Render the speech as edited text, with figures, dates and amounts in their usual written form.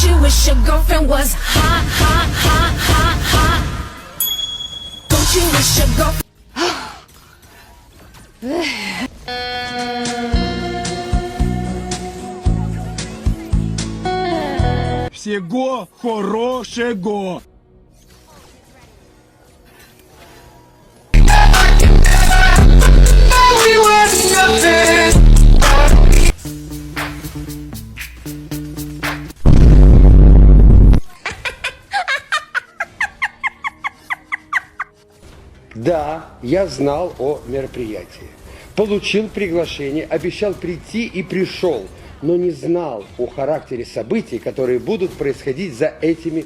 you wish your girlfriend was hot, hot, hot, hot, hot? Don't you wish your girlfriend... Всего хорошего! Да, я знал о мероприятии. Получил приглашение, обещал прийти и пришел, но не знал о характере событий, которые будут происходить за этими